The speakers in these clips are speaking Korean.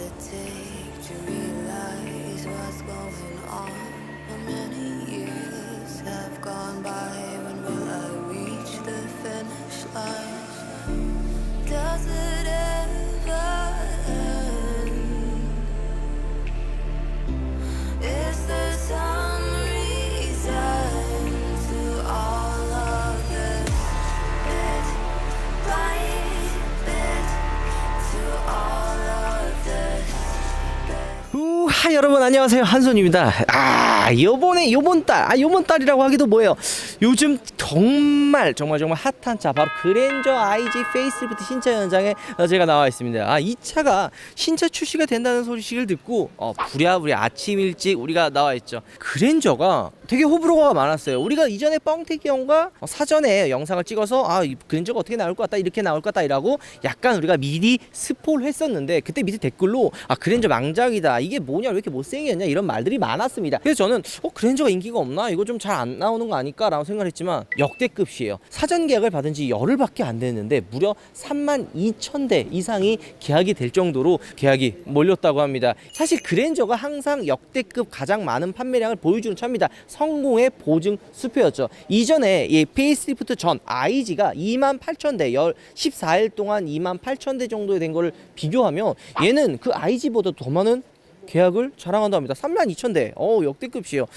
it take to realize what's going on? How many years have gone by? When will I reach the finish line? Does it ever end? Is there some reason to all of this? Bit by bit, to all of this. 우하, 여러분 안녕하세요, 한손입니다. 요번 달이라고 하기도 뭐예요. 요즘 정말 핫한 차, 바로 그랜저 IG 페이스리프트 신차 현장에 제가 나와 있습니다. 이 차가 신차 출시가 된다는 소식을 듣고 부랴부랴 아침 일찍 우리가 나와 있죠. 그랜저가 되게 호불호가 많았어요. 우리가 이전에 뻥튀기 형과 사전에 영상을 찍어서 이 그랜저가 어떻게 나올 것 같다, 이렇게 나올 것 같다 이라고 약간 우리가 미리 스포를 했었는데, 그때 밑에 댓글로 그랜저 망작이다, 이게 뭐냐, 왜 이렇게 못생겼냐, 이런 말들이 많았습니다. 그래서 저는 그랜저가 인기가 없나, 이거 좀 잘 안 나오는 거 아닐까 라고 생각을 했지만 역대급이에요. 사전 계약을 받은 지 열흘밖에 안 됐는데 무려 32,000대 이상이 계약이 될 정도로 계약이 몰렸다고 합니다. 사실 그랜저가 항상 역대급 가장 많은 판매량을 보여주는 차입니다. 성공의 보증 수표였죠. 이전에 이 페이스리프트 전 IG가 28,000대 14일 동안 28,000대 정도 된 거를 비교하면 얘는 그 IG보다 더 많은 계약을 자랑한다 합니다. 32,000대. 역대급이에요.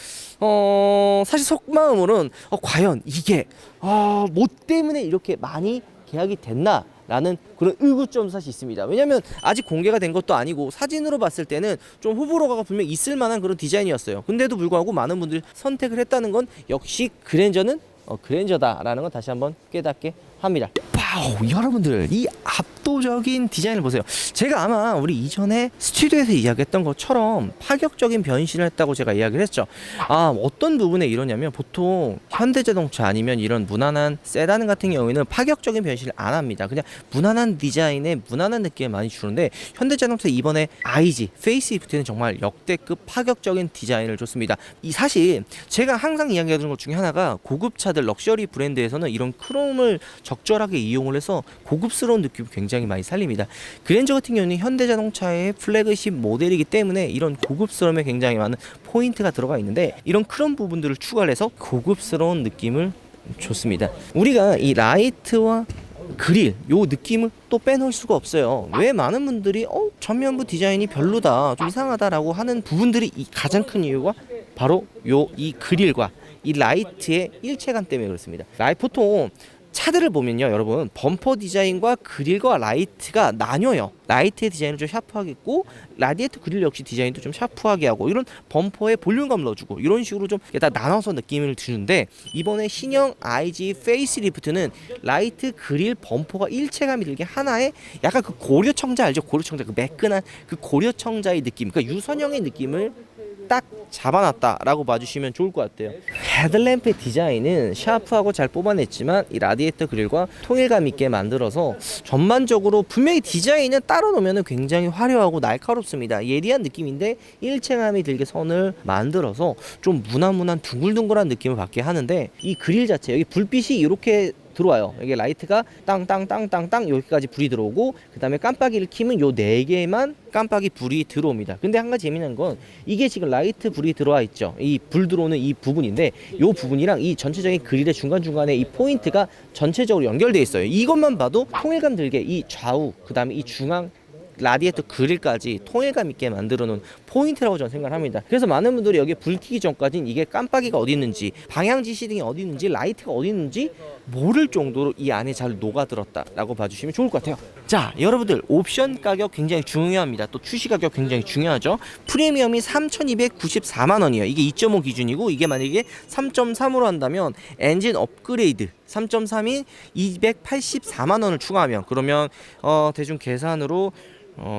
사실 속마음으로는 과연 이게 뭐 때문에 이렇게 많이 계약이 됐나? 라는 그런 의구점도 사실 있습니다. 왜냐면 아직 공개가 된 것도 아니고 사진으로 봤을 때는 좀 호불호가 분명히 있을 만한 그런 디자인이었어요. 근데도 불구하고 많은 분들이 선택을 했다는 건 역시 그랜저는 그랜저다라는 건 다시 한번 깨닫게 합니다. 와우, 여러분들 이 압도적인 디자인을 보세요. 제가 아마 우리 이전에 스튜디오에서 이야기했던 것처럼 파격적인 변신을 했다고 제가 이야기를 했죠. 어떤 부분에 이러냐면, 보통 현대자동차 아니면 이런 무난한 세단 같은 경우에는 파격적인 변신을 안 합니다. 그냥 무난한 디자인에 무난한 느낌을 많이 주는데, 현대자동차 이번에 IG 페이스리프트는 정말 역대급 파격적인 디자인을 줬습니다. 사실 제가 항상 이야기하는 것 중에 하나가, 고급차들 럭셔리 브랜드에서는 이런 크롬을 적절하게 이용을 해서 고급스러운 느낌을 굉장히 많이 살립니다. 그랜저 같은 경우는 현대자동차의 플래그십 모델이기 때문에 이런 고급스러움에 굉장히 많은 포인트가 들어가 있는데, 이런 크롬 부분들을 추가를 해서 고급스러운 느낌을 줬습니다. 우리가 이 라이트와 그릴 요 느낌을 또 빼놓을 수가 없어요. 왜 많은 분들이 전면부 디자인이 별로다, 좀 이상하다라고 하는 부분들이 가장 큰 이유가 바로 이 그릴과 이 라이트의 일체감 때문에 그렇습니다. 보통 차들을 보면요, 여러분, 범퍼 디자인과 그릴과 라이트가 나뉘어요. 라이트의 디자인은 좀 샤프하게 있고, 라디에이터 그릴 역시 디자인도 좀 샤프하게 하고, 이런 범퍼에 볼륨감 넣어주고, 이런 식으로 좀 딱 나눠서 느낌을 주는데, 이번에 신형 IG 페이스리프트는 라이트, 그릴, 범퍼가 일체감이 들게 하나의 약간 그 고려청자 알죠? 고려청자, 그 매끈한 그 고려청자의 느낌, 그러니까 유선형의 느낌을 딱 잡아놨다라고 봐주시면 좋을 것 같아요. 헤드램프의 디자인은 샤프하고 잘 뽑아냈지만, 이 라디에이터 그릴과 통일감 있게 만들어서 전반적으로 분명히 디자인은 따로 놓으면 굉장히 화려하고 날카롭습니다. 예리한 느낌인데 일체감이 들게 선을 만들어서 좀 무난무난 둥글둥글한 느낌을 받게 하는데, 이 그릴 자체, 여기 불빛이 이렇게 들어와요. 여기 라이트가 땅땅땅땅땅 여기까지 불이 들어오고, 그 다음에 깜빡이를 켜면 요 4개만 깜빡이 불이 들어옵니다. 근데 한 가지 재미난 건, 이게 지금 라이트 불이 들어와 있죠. 이 불 들어오는 이 부분인데, 요 부분이랑 이 전체적인 그릴의 중간중간에 이 포인트가 전체적으로 연결되어 있어요. 이것만 봐도 통일감 들게 이 좌우, 그 다음에 이 중앙 라디에이터 그릴까지 통일감 있게 만들어 놓은 포인트라고 저는 생각을 합니다. 그래서 많은 분들이 여기에 불 켜기 전까지는 이게 깜빡이가 어디 있는지, 방향 지시등이 어디 있는지, 라이트가 어디 있는지 모를 정도로 이 안에 잘 녹아들었다라고 봐주시면 좋을 것 같아요. 자, 여러분들 옵션 가격 굉장히 중요합니다. 또 출시 가격 굉장히 중요하죠. 프리미엄이 3,294만원이에요. 이게 2.5 기준이고, 이게 만약에 3.3으로 한다면 엔진 업그레이드 3.3인 284만원을 추가하면, 그러면 대충 계산으로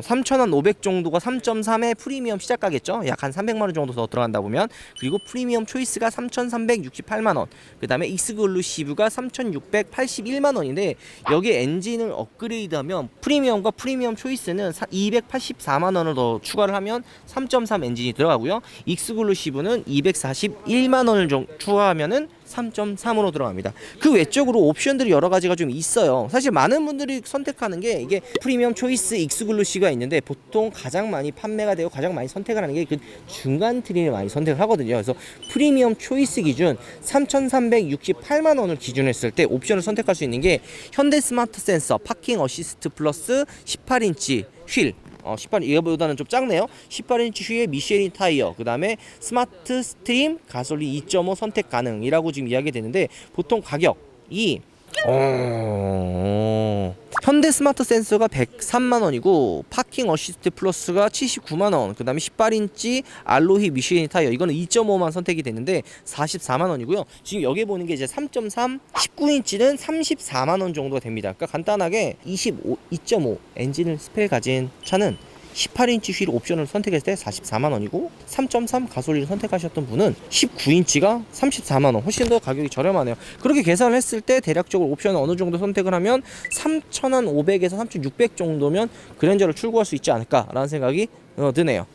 3,500 정도가 3.3의 프리미엄 시작가겠죠. 약 한 300만원 정도 더 들어간다 보면. 그리고 프리미엄 초이스가 3,368만원, 그 다음에 익스클루시브가 3,681만원인데, 여기에 엔진을 업그레이드하면 프리미엄과 프리미엄 초이스는 284만원을 더 추가를 하면 3.3 엔진이 들어가고요. 익스클루시브는 241만원을 추가하면은 3.3으로 들어갑니다. 그 외적으로 옵션들이 여러 가지가 좀 있어요. 사실 많은 분들이 선택하는 게 이게 프리미엄 초이스 익스클루시브가 있는데 보통 가장 많이 판매가 되고 가장 많이 선택을 하는 게 그 중간 트림을 많이 선택을 하거든요. 그래서 프리미엄 초이스 기준 3,368만 원을 기준했을 때 옵션을 선택할 수 있는 게 현대 스마트 센서, 파킹 어시스트 플러스 18인치 휠, 18 이거보다는 좀 작네요. 18인치 휠에 미쉐린 타이어, 그 다음에 스마트 스트림 가솔린 2.5 선택 가능이라고 지금 이야기 되는데 보통 가격이 현대 스마트 센서가 103만 원이고 파킹 어시스트 플러스가 79만 원, 그 다음에 18인치 알로히 미쉐린 타이어 이거는 2.5만 선택이 되는데 44만 원이고요. 지금 여기 보는 게 이제 3.3 19인치는 34만 원 정도가 됩니다. 그러니까 간단하게 2.5 엔진을 스펠 가진 차는 18인치 휠 옵션을 선택했을 때 44만 원이고 3.3 가솔린 선택하셨던 분은 19인치가 34만 원, 훨씬 더 가격이 저렴하네요. 그렇게 계산을 했을 때 대략적으로 옵션을 어느 정도 선택을 하면 3,500에서 3,600 정도면 그랜저를 출고할 수 있지 않을까라는 생각이 드네요.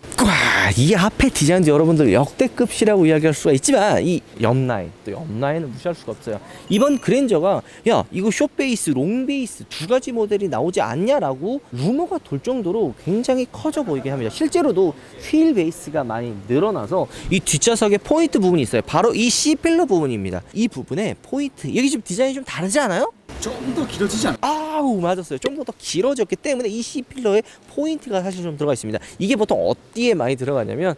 이 앞에 디자인도 여러분들 역대급이라고 이야기할 수가 있지만 이 옆라인, 또 옆라인은 무시할 수가 없어요. 이번 그랜저가 야 이거 숏베이스, 롱베이스 두 가지 모델이 나오지 않냐라고 루머가 돌 정도로 굉장히 커져 보이게 합니다. 실제로도 휠 베이스가 많이 늘어나서 이 뒷좌석에 포인트 부분이 있어요. 바로 이 C필러 부분입니다. 이 부분에 포인트, 여기 지금 디자인이 좀 다르지 않아요? 좀 더 길어지지 않아요? 아우 맞았어요. 좀 더 길어졌기 때문에 이 C필러에 포인트가 사실 좀 들어가 있습니다. 이게 보통 어디에 많이 들어가냐면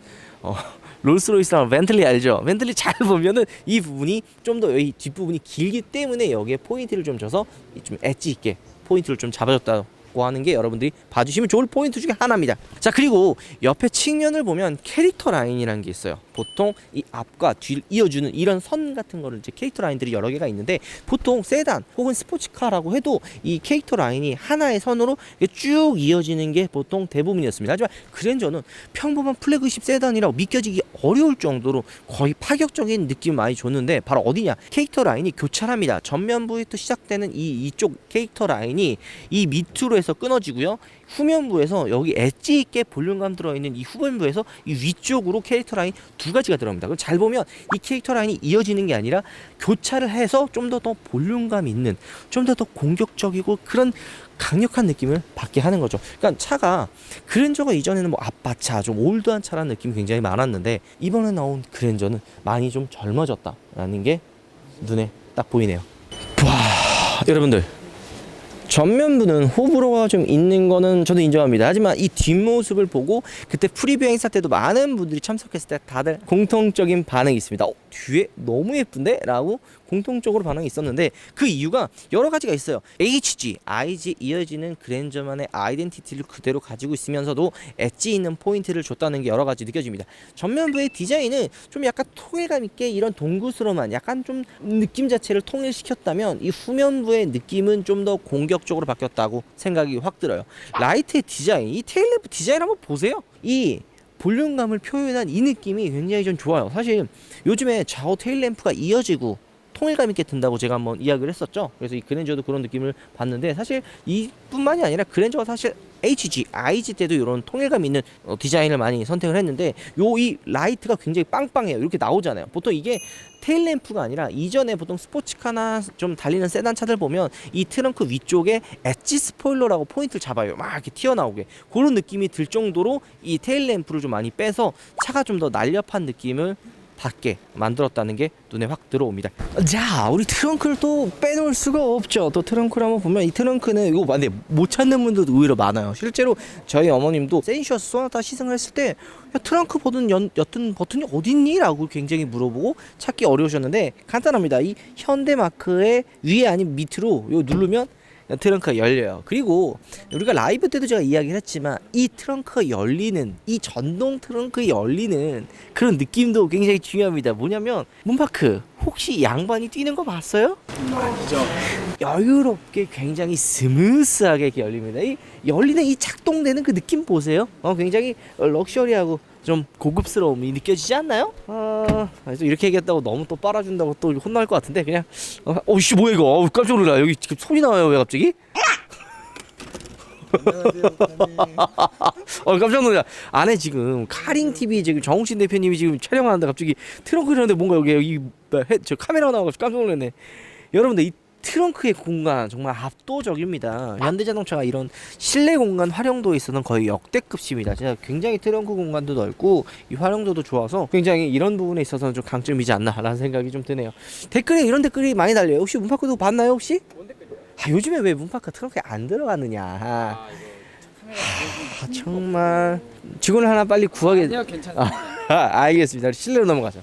롤스로이스랑 벤틀리 알죠? 벤틀리 잘 보면은 이 부분이 좀 더 이 뒷부분이 길기 때문에 여기에 포인트를 좀 줘서 좀 엣지 있게 포인트를 좀 잡아줬다 하는 게 여러분들이 봐주시면 좋을 포인트 중에 하나입니다. 자, 그리고 옆에 측면을 보면 캐릭터 라인이라는 게 있어요. 보통 이 앞과 뒤를 이어주는 이런 선 같은 거를 이제 캐릭터 라인들이 여러 개가 있는데 보통 세단 혹은 스포츠카라고 해도 이 캐릭터 라인이 하나의 선으로 쭉 이어지는 게 보통 대부분이었습니다. 하지만 그랜저는 평범한 플래그십 세단이라고 믿겨지기 어려울 정도로 거의 파격적인 느낌을 많이 줬는데 바로 어디냐? 캐릭터 라인이 교차합니다. 전면부에서 시작되는 이쪽 캐릭터 라인이 이 밑으로 해서 끊어지고요. 후면부에서 여기 엣지 있게 볼륨감 들어있는 이 후면부에서 이 위쪽으로 캐릭터 라인 두 가지가 들어갑니다. 그럼 잘 보면 이 캐릭터 라인이 이어지는 게 아니라 교차를 해서 좀 더 볼륨감 있는, 좀 더 공격적이고 그런 강력한 느낌을 받게 하는 거죠. 그러니까 차가 그랜저가 이전에는 뭐 아빠차, 좀 올드한 차라는 느낌이 굉장히 많았는데 이번에 나온 그랜저는 많이 좀 젊어졌다라는 게 눈에 딱 보이네요. 와, 여러분들. 전면부는 호불호가 좀 있는 거는 저도 인정합니다. 하지만 이 뒷모습을 보고 그때 프리뷰 행사 때도 많은 분들이 참석했을 때 다들 공통적인 반응이 있습니다. 뒤에 너무 예쁜데? 라고 공통적으로 반응이 있었는데 그 이유가 여러 가지가 있어요. HG, IG 이어지는 그랜저만의 아이덴티티를 그대로 가지고 있으면서도 엣지 있는 포인트를 줬다는 게 여러 가지 느껴집니다. 전면부의 디자인은 좀 약간 통일감 있게 이런 동구스러만 약간 좀 느낌 자체를 통일시켰다면 이 후면부의 느낌은 좀 더 공격적으로 바뀌었다고 생각이 확 들어요. 라이트의 디자인, 이 테일램프 디자인 한번 보세요. 이 볼륨감을 표현한 이 느낌이 굉장히 좀 좋아요. 사실 요즘에 좌우 테일램프가 이어지고 통일감 있게 든다고 제가 한번 이야기를 했었죠. 그래서 이 그랜저도 그런 느낌을 받는데 사실 이뿐만이 아니라 그랜저가 사실 HG, IG 때도 이런 통일감 있는 디자인을 많이 선택을 했는데 이 라이트가 굉장히 빵빵해요. 이렇게 나오잖아요. 보통 이게 테일램프가 아니라 이전에 보통 스포츠카나 좀 달리는 세단 차들 보면 이 트렁크 위쪽에 엣지 스포일러라고 포인트를 잡아요. 막 이렇게 튀어나오게 그런 느낌이 들 정도로 이 테일램프를 좀 많이 빼서 차가 좀 더 날렵한 느낌을 받게 만들었다는 게 눈에 확 들어옵니다. 자, 우리 트렁크를 또 빼놓을 수가 없죠. 또 트렁크를 한번 보면 이 트렁크는 이거 근데 못 찾는 분들도 의외로 많아요. 실제로 저희 어머님도 센슈어스 소나타 시승을 했을 때 야, 트렁크 여튼 버튼이 어딨니? 라고 굉장히 물어보고 찾기 어려우셨는데 간단합니다. 이 현대마크의 위에 아닌 밑으로 이거 누르면 트렁크가 열려요. 그리고 우리가 라이브 때도 제가 이야기를 했지만 이 트렁크가 열리는, 이 전동 트렁크 열리는 그런 느낌도 굉장히 중요합니다. 뭐냐면 문파크 혹시 양반이 뛰는 거 봤어요? 아니죠. 여유롭게 굉장히 스무스하게 이렇게 열립니다. 이 열리는 이 작동되는 그 느낌 보세요. 굉장히 럭셔리하고 좀 고급스러움이 느껴지지 않나요? 그래서 이렇게 얘기했다고 너무 또 빨아준다고 또 혼날 것 같은데 그냥 씨 뭐야 이거 깜짝 놀라. 여기 지금 소리 나와요. 왜 갑자기? 깜짝 놀라. 안에 지금 카링 TV 지금 정우신 대표님이 지금 촬영하는데 갑자기 트렁크 이런데 뭔가 여기 저 카메라가 나와가지고 깜짝 놀랐네. 여러분들 이 트렁크의 공간 정말 압도적입니다. 현대자동차가 이런 실내 공간 활용도에 있어서는 거의 역대급입니다. 진짜 굉장히 트렁크 공간도 넓고 이 활용도도 좋아서 굉장히 이런 부분에 있어서는 좀 강점이지 않나라는 생각이 좀 드네요. 댓글에 이런 댓글이 많이 달려요. 혹시 문파크도 봤나요 혹시? 뭔 댓글이야? 요즘에 왜 문파크 트렁크에 안 들어가느냐. 정말 직원을 하나 빨리 구하게. 아니요, 괜찮아요. 알겠습니다. 실내로 넘어가죠.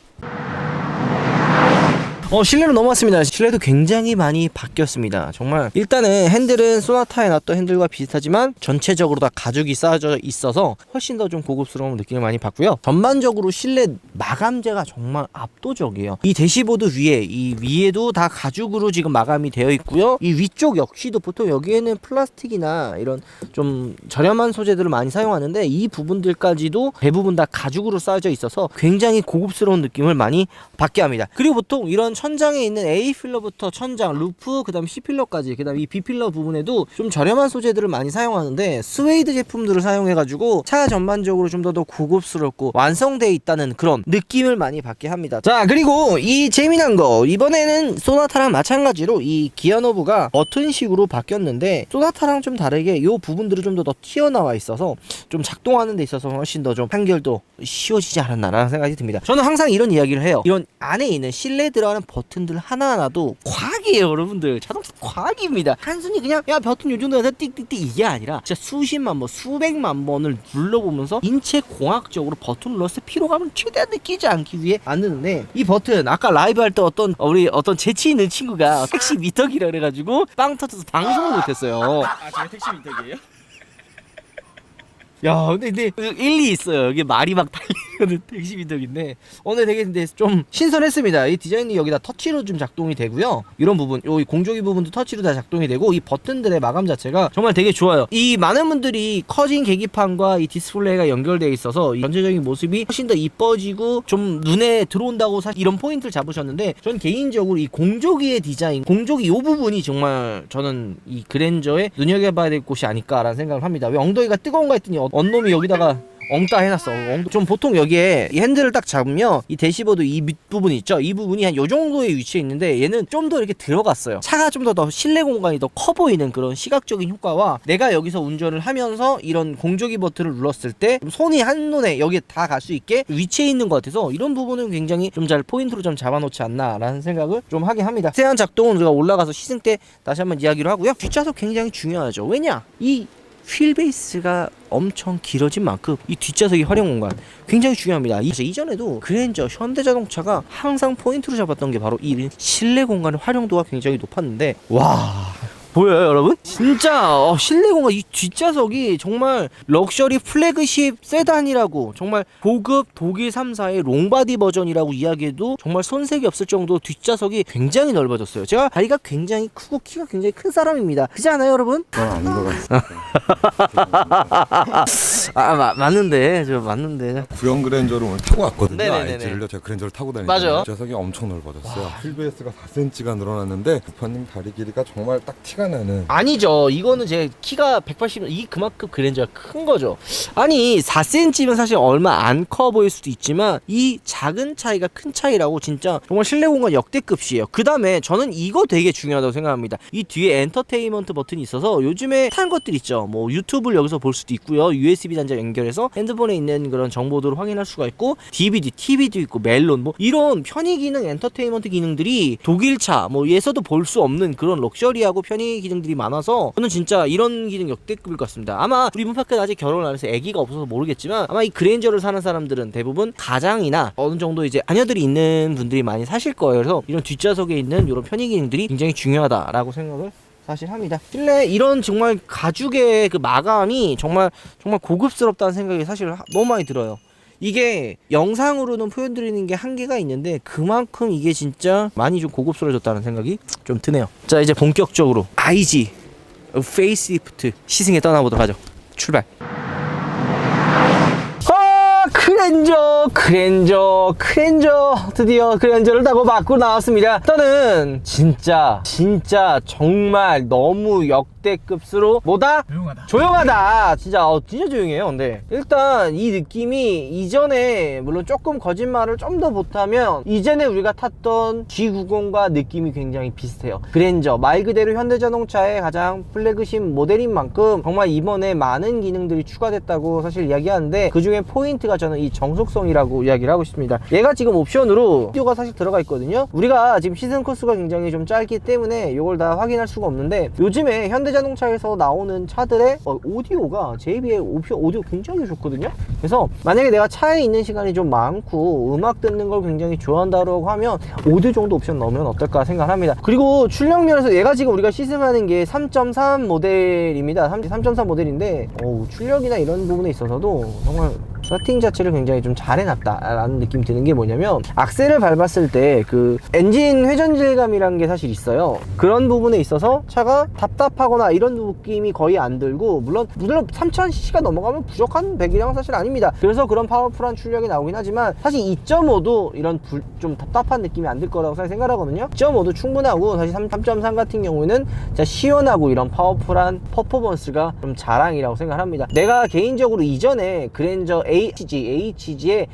실내로 넘어왔습니다. 실내도 굉장히 많이 바뀌었습니다. 정말 일단은 핸들은 소나타에 놨던 핸들과 비슷하지만 전체적으로 다 가죽이 쌓여져 있어서 훨씬 더 좀 고급스러운 느낌을 많이 받고요. 전반적으로 실내 마감재가 정말 압도적이에요. 이 대시보드 위에 이 위에도 다 가죽으로 지금 마감이 되어 있고요. 이 위쪽 역시도 보통 여기에는 플라스틱이나 이런 좀 저렴한 소재들을 많이 사용하는데 이 부분들까지도 대부분 다 가죽으로 쌓여져 있어서 굉장히 고급스러운 느낌을 많이 받게 합니다. 그리고 보통 이런 천장에 있는 A 필러부터 천장, 루프, 그 다음 C 필러까지, 그 다음 이 B 필러 부분에도 좀 저렴한 소재들을 많이 사용하는데 스웨이드 제품들을 사용해가지고 차 전반적으로 좀 더 고급스럽고 완성되어 있다는 그런 느낌을 많이 받게 합니다. 자, 그리고 이 재미난 거 이번에는 소나타랑 마찬가지로 이 기어 노브가 버튼식으로 바뀌었는데 소나타랑 좀 다르게 이 부분들이 좀 더 튀어나와 있어서 좀 작동하는 데 있어서 훨씬 더 좀 한결도 쉬워지지 않았나라는 생각이 듭니다. 저는 항상 이런 이야기를 해요. 이런 안에 있는 실내 들어가는 버튼들 하나하나도 과학이에요, 여러분들. 자동차 과학입니다. 단순히 그냥 야 버튼 요 정도 해서 띡띡띡 이게 아니라 진짜 수십만 번, 수백만 번을 눌러보면서 인체 공학적으로 버튼 눌렀을 때 피로감을 최대한 느끼지 않기 위해 만드는데 이 버튼 아까 라이브 할 때 우리 어떤 재치 있는 친구가 택시 미터기라 그래가지고 빵 터져서 방송을 못했어요. 저희 택시 민탁이에요? 야, 근데 일리 있어요. 이게 말이 막 달리는 택시 미터기인데 오늘 되게 근데 좀 신선했습니다. 이 디자인이 여기다 터치로 좀 작동이 되고요. 이런 부분, 요 공조기 부분도 터치로 다 작동이 되고 이 버튼들의 마감 자체가 정말 되게 좋아요. 이 많은 분들이 커진 계기판과 이 디스플레이가 연결되어 있어서 이 전체적인 모습이 훨씬 더 이뻐지고 좀 눈에 들어온다고 사실 이런 포인트를 잡으셨는데 전 개인적으로 이 공조기의 디자인, 공조기 이 부분이 정말 저는 이 그랜저에 눈여겨봐야 될 곳이 아닐까라는 생각을 합니다. 왜 엉덩이가 뜨거운가 했더니 언놈이 여기다가 엉따 해놨어. 좀 보통 여기에 이 핸들을 딱 잡으면 이 대시보드 이 밑부분 있죠? 이 부분이 한 요 정도의 위치에 있는데 얘는 좀 더 이렇게 들어갔어요. 차가 좀 더 실내 공간이 더 커 보이는 그런 시각적인 효과와 내가 여기서 운전을 하면서 이런 공조기 버튼을 눌렀을 때 손이 한눈에 여기에 다 갈 수 있게 위치해 있는 것 같아서 이런 부분은 굉장히 좀 잘 포인트로 좀 잡아놓지 않나라는 생각을 좀 하게 합니다. 세안 작동은 우리가 올라가서 시승 때 다시 한번 이야기를 하고요. 뒷좌석 굉장히 중요하죠. 왜냐? 이 휠베이스가 엄청 길어진 만큼 이 뒷좌석의 활용 공간 굉장히 중요합니다. 이전에도 그랜저, 현대자동차가 항상 포인트로 잡았던 게 바로 이 실내 공간의 활용도가 굉장히 높았는데 와 보여요 여러분? 진짜 실내 공간 이 뒷좌석이 정말 럭셔리 플래그십 세단이라고 정말 고급 독일 3사의 롱바디 버전이라고 이야기해도 정말 손색이 없을 정도로 뒷좌석이 굉장히 넓어졌어요. 제가 다리가 굉장히 크고 키가 굉장히 큰 사람입니다. 그렇지 않아요 여러분? 안 들어갔어. 맞는데 저 맞는데 구형 그랜저를 오늘 타고 왔거든요. 네네네네. IG를요. 제가 그랜저를 타고 다니는데 맞아요. 뒷좌석이 엄청 넓어졌어요. 휠베이스가 4cm가 늘어났는데 부파님 다리 길이가 정말 딱 티가 나는. 아니죠. 이거는 제 키가 180, 이 그만큼 그랜저가 큰 거죠. 아니 4cm면 사실 얼마 안 커 보일 수도 있지만 이 작은 차이가 큰 차이라고 진짜 정말 실내 공간 역대급이에요. 그 다음에 저는 이거 되게 중요하다고 생각합니다. 이 뒤에 엔터테인먼트 버튼이 있어서 요즘에 한 것들 있죠. 뭐 유튜브를 여기서 볼 수도 있고요. USB 단자 연결해서 핸드폰에 있는 그런 정보들을 확인할 수가 있고 DVD, TV도 있고 멜론 뭐 이런 편의 기능, 엔터테인먼트 기능들이 독일차 뭐에서도 볼 수 없는 그런 럭셔리하고 편의 기능들이 많아서 저는 진짜 이런 기능 역대급일 것 같습니다. 아마 우리 문파크는 아직 결혼을 안 해서 아기가 없어서 모르겠지만 아마 이 그랜저를 사는 사람들은 대부분 가장이나 어느 정도 이제 자녀들이 있는 분들이 많이 사실 거예요. 그래서 이런 뒷좌석에 있는 이런 편의 기능들이 굉장히 중요하다라고 생각을 사실 합니다. 실내 이런 정말 가죽의 그 마감이 정말 고급스럽다는 생각이 사실 너무 많이 들어요. 이게 영상으로는 표현드리는 게 한계가 있는데 그만큼 이게 진짜 많이 좀 고급스러워졌다는 생각이 좀 드네요. 자 이제 본격적으로 IG 페이스리프트 시승에 떠나보도록 하죠. 출발. 그래 그랜저 드디어 그랜저를 타고 밖으로 나왔습니다. 일단은 진짜 정말 너무 역대급으로 뭐다? 조용하다. 진짜 조용해요. 근데 일단 이 느낌이 이전에 물론 조금 거짓말을 좀 더 못하면 이전에 우리가 탔던 G90과 느낌이 굉장히 비슷해요. 그랜저 말 그대로 현대자동차의 가장 플래그십 모델인 만큼 정말 이번에 많은 기능들이 추가됐다고 사실 이야기하는데, 그 중에 포인트가 저는 이 정속성이라고 이야기를 하고 싶습니다. 얘가 지금 옵션으로 오디오가 사실 들어가 있거든요. 우리가 지금 시승 코스가 굉장히 좀 짧기 때문에 이걸 다 확인할 수가 없는데, 요즘에 현대자동차에서 나오는 차들의 오디오가 JBL 오디오 굉장히 좋거든요. 그래서 만약에 내가 차에 있는 시간이 좀 많고 음악 듣는 걸 굉장히 좋아한다고 하면 오디오 정도 옵션 넣으면 어떨까 생각합니다. 그리고 출력 면에서 얘가 지금 우리가 시승하는 게 3.3 모델입니다. 3.3 모델인데 출력이나 이런 부분에 있어서도 정말 세팅 자체를 굉장히 좀 잘 해놨다 라는 느낌이 드는 게 뭐냐면, 악셀을 밟았을 때 그 엔진 회전 질감이라는 게 사실 있어요. 그런 부분에 있어서 차가 답답하거나 이런 느낌이 거의 안 들고, 물론 3000cc가 넘어가면 부족한 배기량은 사실 아닙니다. 그래서 그런 파워풀한 출력이 나오긴 하지만 사실 2.5도 이런 좀 답답한 느낌이 안 들 거라고 사실 생각하거든요. 2.5도 충분하고, 사실 3.3 같은 경우에는 진짜 시원하고 이런 파워풀한 퍼포먼스가 좀 자랑이라고 생각합니다. 내가 개인적으로 이전에 그랜저 HG의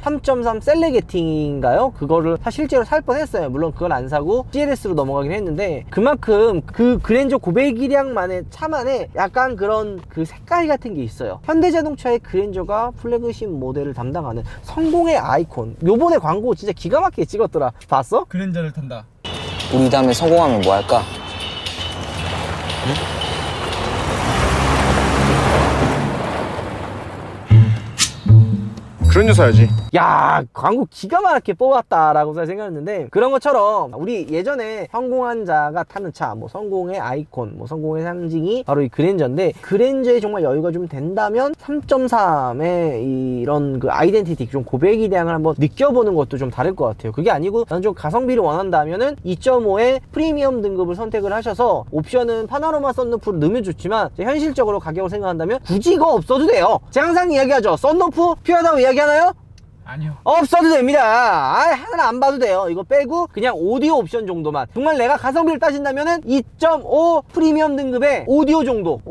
3.3 셀레게팅인가요? 그거를 실제로 살 뻔했어요. 물론 그걸 안 사고 CLS로 넘어가긴 했는데, 그만큼 그 그랜저 고배기량만의 차만의 약간 그런 그 색깔 같은 게 있어요. 현대자동차의 그랜저가 플래그십 모델을 담당하는 성공의 아이콘. 요번에 광고 진짜 기가 막히게 찍었더라. 봤어? 그랜저를 탄다. 우리 다음에 성공하면 뭐 할까? 그런 거 사야지. 야, 광고 기가 막히게 뽑았다라고 생각했는데, 그런 것처럼 우리 예전에 성공한 자가 타는 차, 뭐 성공의 아이콘, 뭐 성공의 상징이 바로 이 그랜저인데, 그랜저에 정말 여유가 좀 된다면 3.3의 이런 그 아이덴티티, 좀 고배기량을 한번 느껴보는 것도 좀 다를 것 같아요. 그게 아니고 나는 좀 가성비를 원한다면은 2.5의 프리미엄 등급을 선택을 하셔서 옵션은 파노라마 썬루프를 넣으면 좋지만, 현실적으로 가격을 생각한다면 굳이 이거 없어도 돼요. 제가 항상 이야기하죠. 썬루프 필요하다고 이야기하나요? 아니요. 없어도 됩니다. 하나 안 봐도 돼요. 이거 빼고 그냥 오디오 옵션 정도만. 정말 내가 가성비를 따진다면은 2.5 프리미엄 등급의 오디오 정도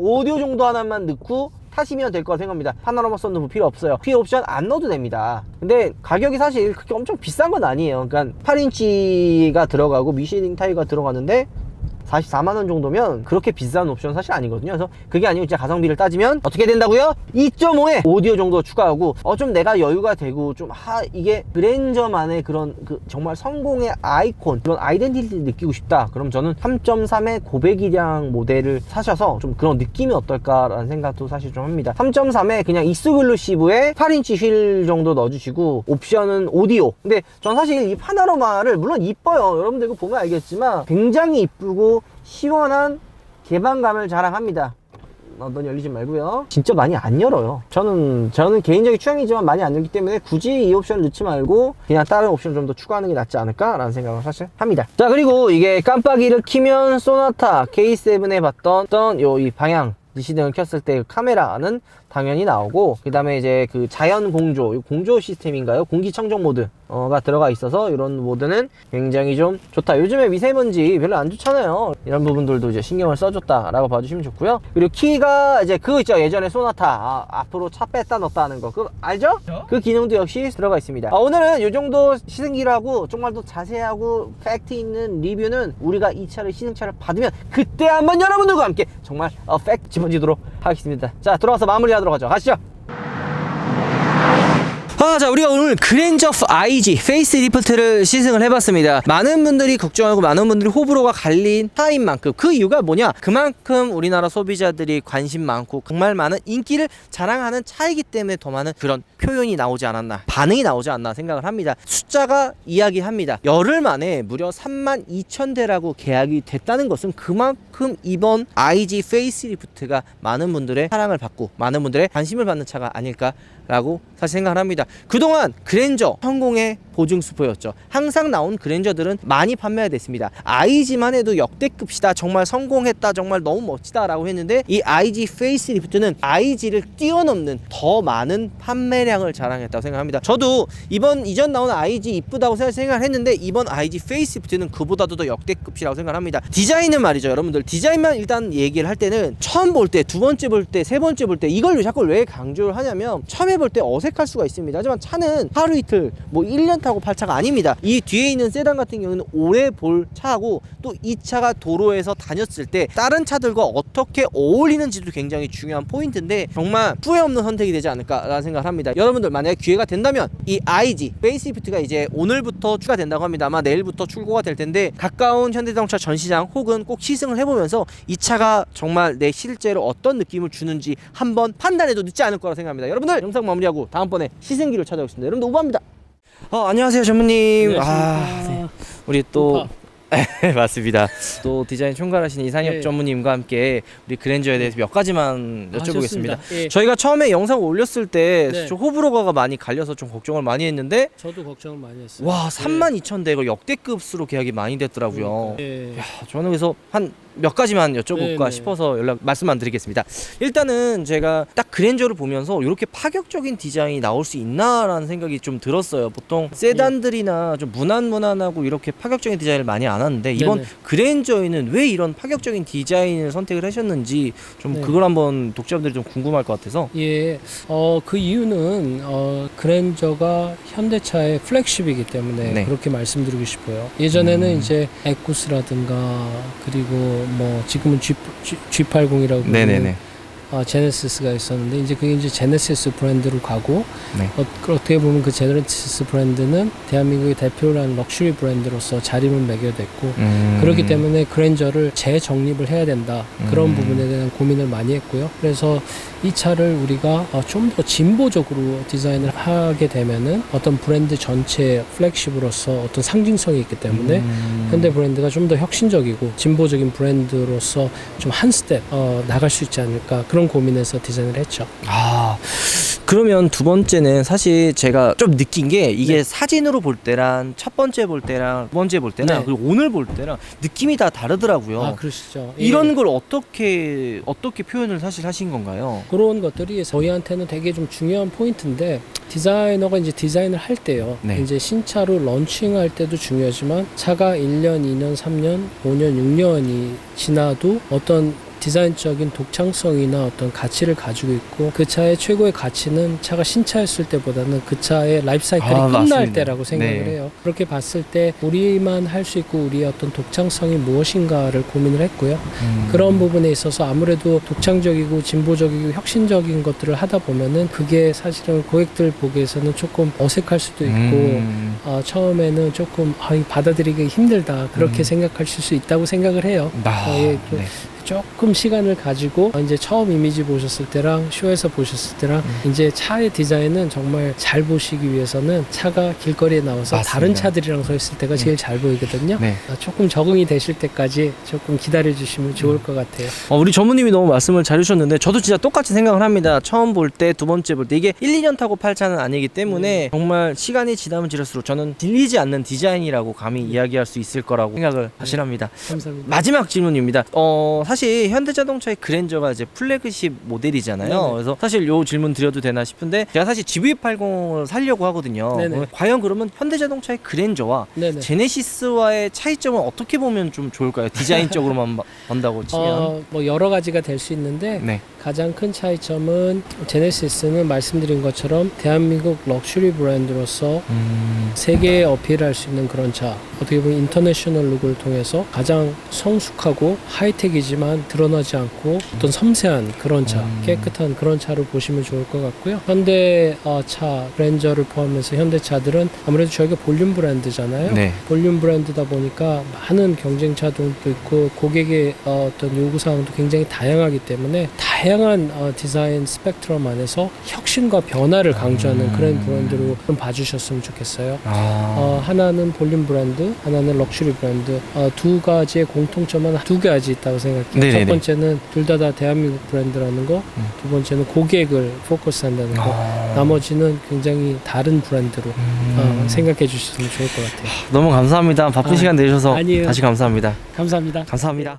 하나만 넣고 타시면 될 거라 생각합니다. 파노라마 썬루프 필요 없어요. 뒤에 옵션 안 넣어도 됩니다. 근데 가격이 사실 그렇게 엄청 비싼 건 아니에요. 그러니까 8인치가 들어가고 미쉐링 타이어가 들어가는데 44만원 정도면 그렇게 비싼 옵션 사실 아니거든요. 그래서 그게 아니고 진짜 가성비를 따지면 어떻게 된다고요? 2.5에 오디오 정도 추가하고 좀 내가 여유가 되고 좀 이게 그랜저만의 그런 정말 성공의 아이콘, 그런 아이덴티티를 느끼고 싶다. 그럼 저는 3.3의 고배기량 모델을 사셔서 좀 그런 느낌이 어떨까라는 생각도 사실 좀 합니다. 3.3에 그냥 익스클루시브에 8인치 휠 정도 넣어주시고 옵션은 오디오. 근데 전 사실 이 파노라마를 물론 이뻐요. 여러분들 이거 보면 알겠지만 굉장히 이쁘고 시원한 개방감을 자랑합니다. 넌 열리지 말고요. 진짜 많이 안 열어요. 저는 개인적인 취향이지만 많이 안 열기 때문에 굳이 이 옵션을 넣지 말고 그냥 다른 옵션을 좀 더 추가하는 게 낫지 않을까 라는 생각을 사실 합니다. 자, 그리고 이게 깜빡이를 키면 소나타 K7에 봤던 이 방향 지시등을 켰을 때 그 카메라는 당연히 나오고, 그 다음에 이제 그 자연 공조 시스템인가요? 공기청정 모드가 들어가 있어서 이런 모드는 굉장히 좀 좋다. 요즘에 미세먼지 별로 안 좋잖아요. 이런 부분들도 이제 신경을 써줬다라고 봐주시면 좋고요. 그리고 키가 이제 그거 있죠. 예전에 소나타 앞으로 차 뺐다 넣었다 하는 거 그거 알죠? 그 기능도 역시 들어가 있습니다. 오늘은 이 정도 시승기를 하고 정말 더 자세하고 팩트 있는 리뷰는 우리가 이 차를 시승차를 받으면 그때 한번 여러분들과 함께 정말 팩트 짚어지도록 하겠습니다. 자, 들어와서 마무리하도록 하죠. 가시죠. 자, 우리가 오늘 그랜저 IG 페이스리프트를 시승을 해봤습니다. 많은 분들이 걱정하고 많은 분들이 호불호가 갈린 차인 만큼, 그 이유가 뭐냐, 그만큼 우리나라 소비자들이 관심 많고 정말 많은 인기를 자랑하는 차이기 때문에 더 많은 그런 표현이 나오지 않았나, 반응이 나오지 않나 생각을 합니다. 숫자가 이야기합니다. 열흘 만에 무려 32,000대라고 계약이 됐다는 것은 그만큼 이번 IG 페이스리프트가 많은 분들의 사랑을 받고 많은 분들의 관심을 받는 차가 아닐까라고 사실 생각을 합니다. 그동안 그랜저 성공의 보증수포였죠. 항상 나온 그랜저들은 많이 판매가 됐습니다. IG만 해도 역대급이다, 정말 성공했다, 정말 너무 멋지다 라고 했는데, 이 IG 페이스리프트는 IG를 뛰어넘는 더 많은 판매량 활약을 자랑했다고 생각합니다. 저도 이전 나오는 IG 이쁘다고 생각을 했는데 이번 IG 페이스리프트는 그보다도 더 역대급이라고 생각합니다. 디자인은 말이죠, 여러분들. 디자인만 일단 얘기를 할 때는 처음 볼 때, 두 번째 볼 때, 세 번째 볼 때 이걸 자꾸 왜 강조를 하냐면 처음에 볼 때 어색할 수가 있습니다. 하지만 차는 하루 이틀 뭐 1년 타고 팔 차가 아닙니다. 이 뒤에 있는 세단 같은 경우는 오래 볼 차고 또 이 차가 도로에서 다녔을 때 다른 차들과 어떻게 어울리는지도 굉장히 중요한 포인트인데 정말 후회 없는 선택이 되지 않을까라는 생각을 합니다. 여러분들 만약에 기회가 된다면 이 IG 페이스리프트가 이제 오늘부터 추가된다고 합니다. 아마 내일부터 출고가 될 텐데 가까운 현대자동차 전시장 혹은 꼭 시승을 해보면서 이 차가 정말 내 실제로 어떤 느낌을 주는지 한번 판단해도 늦지 않을 거라고 생각합니다. 여러분들 영상 마무리하고 다음번에 시승기로 찾아오겠습니다. 여러분들 우바입니다. 안녕하세요 전무님. 네. 우리 또 맞습니다. 또 디자인 총괄하신 이상엽 예. 전무님과 함께 우리 그랜저에 대해서 몇 가지만 여쭤보겠습니다. 좋습니다. 예. 저희가 처음에 영상 올렸을 때 네. 좀 호불호가 많이 갈려서 좀 걱정을 많이 했는데 저도 걱정을 많이 했어요. 와 32,000대 이거 역대급수로 계약이 많이 됐더라고요. 예. 야, 저는 그래서 한 몇 가지만 여쭤볼까 네, 네. 싶어서 말씀만 드리겠습니다. 일단은 제가 딱 그랜저를 보면서 이렇게 파격적인 디자인이 나올 수 있나라는 생각이 좀 들었어요. 보통 세단들이나 좀 무난무난하고 이렇게 파격적인 디자인을 많이 안 하는데 이번 네네. 그랜저에는 왜 이런 파격적인 디자인을 선택을 하셨는지 좀 네. 그걸 한번 독자분들이 좀 궁금할 것 같아서. 예. 그 이유는 그랜저가 현대차의 플래그십이기 때문에 네. 그렇게 말씀드리고 싶어요. 예전에는 이제 에쿠스라든가 그리고 뭐 지금은 G80이라고 네네네. 제네시스가 있었는데 이제 그게 이제 제네시스 브랜드로 가고 네. 어떻게 보면 그 제네시스 브랜드는 대한민국의 대표라는 럭셔리 브랜드로서 자리를 매게 됐고 그렇기 때문에 그랜저를 재정립을 해야 된다. 그런 부분에 대한 고민을 많이 했고요. 그래서 이 차를 우리가 좀 더 진보적으로 디자인을 하게 되면은 어떤 브랜드 전체의 플래그십으로서 어떤 상징성이 있기 때문에 현대 브랜드가 좀 더 혁신적이고 진보적인 브랜드로서 좀 한 스텝 나갈 수 있지 않을까 그런 고민에서 디자인을 했죠. 그러면 두 번째는 사실 제가 좀 느낀 게 이게 네. 사진으로 볼 때랑 첫 번째 볼 때랑 두 번째 볼 때랑 네. 그리고 오늘 볼 때랑 느낌이 다 다르더라고요. 그러시죠. 예. 이런 걸 어떻게 표현을 사실 하신 건가요? 그런 것들이 저희한테는 되게 좀 중요한 포인트인데 디자이너가 이제 디자인을 할 때요. 네. 이제 신차로 런칭할 때도 중요하지만 차가 1년, 2년, 3년, 5년, 6년이 지나도 어떤 디자인적인 독창성이나 어떤 가치를 가지고 있고 그 차의 최고의 가치는 차가 신차였을 때보다는 그 차의 라이프 사이클이 끝날 맞습니다. 때라고 생각을 네. 해요. 그렇게 봤을 때 우리만 할 수 있고 우리의 어떤 독창성이 무엇인가를 고민을 했고요. 그런 부분에 있어서 아무래도 독창적이고 진보적이고 혁신적인 것들을 하다 보면은 그게 사실은 고객들 보기에서는 조금 어색할 수도 있고 처음에는 조금 받아들이기 힘들다 그렇게 생각하실 수 있다고 생각을 해요. 좀 네. 조금 시간을 가지고 이제 처음 이미지 보셨을 때랑 쇼에서 보셨을 때랑 이제 차의 디자인은 정말 잘 보시기 위해서는 차가 길거리에 나와서 맞습니다. 다른 차들이랑 서 있을 때가 제일 잘 보이거든요. 네. 조금 적응이 되실 때까지 조금 기다려 주시면 좋을 것 같아요. 우리 전무님이 너무 말씀을 잘 해주셨는데 저도 진짜 똑같이 생각을 합니다. 처음 볼 때, 두 번째 볼 때 이게 1, 2년 타고 팔 차는 아니기 때문에 정말 시간이 지나면 지날수록 저는 질리지 않는 디자인이라고 감히 이야기할 수 있을 거라고 생각을 확실합니다. 감사합니다. 마지막 질문입니다. 사실 현대자동차의 그랜저가 이제 플래그십 모델이잖아요. 네네. 그래서 사실 요 질문 드려도 되나 싶은데 제가 사실 GV80을 살려고 하거든요. 네네. 과연 그러면 현대자동차의 그랜저와 네네. 제네시스와의 차이점은 어떻게 보면 좀 좋을까요? 디자인적으로만 본다고 치면. 뭐 여러 가지가 될 수 있는데 네. 가장 큰 차이점은 제네시스는 말씀드린 것처럼 대한민국 럭셔리 브랜드로서 세계에 어필할 수 있는 그런 차, 어떻게 보면 인터내셔널 룩을 통해서 가장 성숙하고 하이텍이지만 드러나지 않고 어떤 섬세한 그런 차, 깨끗한 그런 차로 보시면 좋을 것 같고요. 현대 차, 그랜저를 포함해서 현대차들은 아무래도 저희가 볼륨 브랜드잖아요. 네. 볼륨 브랜드다 보니까 많은 경쟁차들도 있고 고객의 어떤 요구사항도 굉장히 다양하기 때문에 다양한 디자인 스펙트럼 안에서 혁신과 변화를 강조하는 그런 브랜드로 좀 봐주셨으면 좋겠어요. 하나는 볼륨 브랜드, 하나는 럭셔리 브랜드. 두 가지의 공통점은 두 가지 있다고 생각해요. 네네네. 첫 번째는 둘 다 대한민국 브랜드라는 거, 두 번째는 고객을 포커스한다는 거, 나머지는 굉장히 다른 브랜드로 생각해 주셨으면 좋을 것 같아요. 너무 감사합니다. 바쁜 시간 내주셔서 아니에요. 다시 감사합니다. 감사합니다. 감사합니다.